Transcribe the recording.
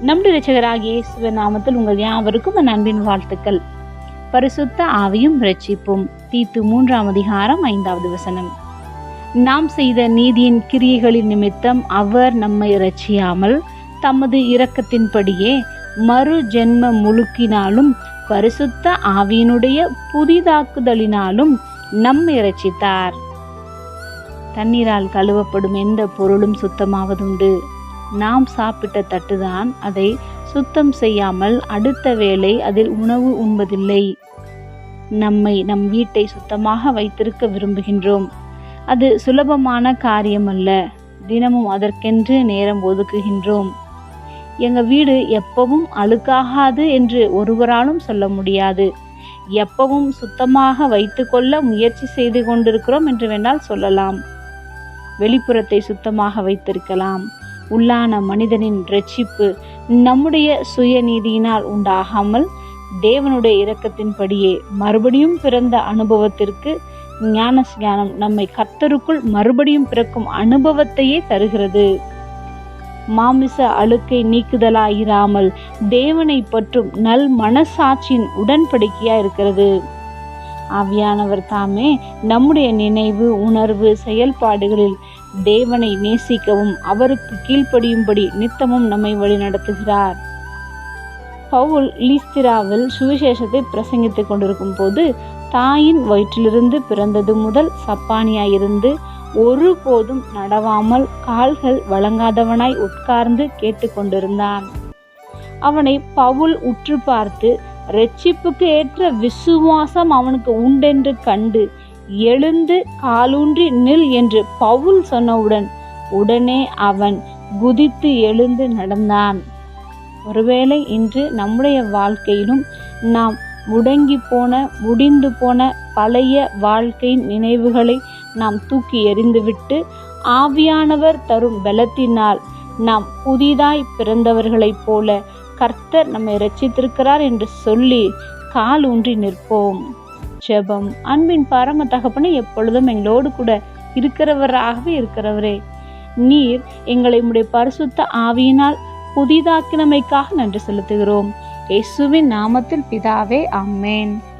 நம்முடைய இரட்சகராகிய இயேசுவின் நாமத்தில் உங்கள் யாவருக்கும் என் அன்பின் வாழ்த்துக்கள். பரிசுத்த ஆவியும் இரட்சிப்பும். தீத்து 3ஆம் அதிகாரம் 5வது வசனம். நாம் செய்த நீதியின் கிரியைகளின் நிமித்தம் அவர் நம்மை இரட்சியாமல் தமது இரக்கத்தின்படியே மறு ஜென்ம முழுக்கினாலும் பரிசுத்த ஆவியினுடைய புதிதாக்குதலினாலும் நம்மை இரட்சித்தார். தண்ணீரால் கழுவப்படும் எந்த பொருளும் சுத்தமாவதுண்டு. நாம் சாப்பிட்ட தட்டுதான் அதை சுத்தம் செய்யாமல் அடுத்த வேளை அதில் உணவு உண்பதில்லை. நம் வீட்டை சுத்தமாக வைத்திருக்க விரும்புகின்றோம். அது சுலபமான காரியம் அல்ல. தினமும் அதற்கென்று நேரம் ஒதுக்குகின்றோம். எங்க வீடு எப்பவும் அழுக்காகாது என்று ஒருவராலும் சொல்ல முடியாது. எப்பவும் சுத்தமாக வைத்துக்கொள்ள முயற்சி செய்து கொண்டிருக்கிறோம் என்று வேணால் சொல்லலாம். வெளிப்புறத்தை சுத்தமாக வைத்திருக்கலாம். உள்ளான மனிதனின் இரட்சிப்பு நம்முடைய சுயநீதியினால் உண்டாகாமல் தேவனுடைய இரக்கத்தின்படியே மறுபடியும் பிறந்த அனுபவத்திற்கு ஞானம் நம்மை கர்த்தருக்குள் மறுபடியும் பிறக்கும் அனுபவத்தையே தருகிறது. மாமிச அழுக்கை நீக்குதலாயிராமல் தேவனை பற்றும் நல் மனசாட்சியின் உடன்படிக்கையா இருக்கிறது. ஆவியானவர் தாமே நம்முடைய நினைவு, உணர்வு, செயல்பாடுகளில் தேவனை நேசிக்கவும் அவருக்கு கீழ்ப்படியும்படி நித்தமும் நம்மை வழி நடத்துகிறார். பவுல் லீஸ்திராவில் சுவிசேஷத்தை பிரசங்கித்துக் கொண்டிருக்கும் போது தாயின் வயிற்றிலிருந்து பிறந்தது முதல் சப்பானியாயிருந்து ஒருபோதும் நடவாமல் கால்கள் வழங்காதவனாய் உட்கார்ந்து கேட்டுக்கொண்டிருந்தான். அவனை பவுல் உற்று பார்த்து இரட்சிப்புக்கு ஏற்ற விசுவாசம் அவனுக்கு உண்டென்று கண்டு எழுந்து காலூன்றி நில் என்று பவுல் சொன்னவுடன் உடனே அவன் குதித்து எழுந்து நடந்தான். ஒருவேளை இன்று நம்முடைய வாழ்க்கையிலும் நாம் முடிந்து போன பழைய வாழ்க்கையின் நினைவுகளை நாம் தூக்கி எறிந்துவிட்டு ஆவியானவர் தரும் பலத்தினால் நாம் புதிதாய் பிறந்தவர்களைப் போல கர்த்தர் நம்மை இரட்சித்திருக்கிறார் என்று சொல்லி கால் ஊன்றி நிற்போம். ஜெபம். அன்பின் பரம தகப்பனே, எப்பொழுதும் எங்களோடு கூட இருக்கிறவரே, நீர் எங்களை உம்முடைய பரிசுத்த ஆவியினால் புதிதாக்கினமைக்காக நன்றி செலுத்துகிறோம். இயேசுவின் நாமத்தில் பிதாவே, ஆமென்.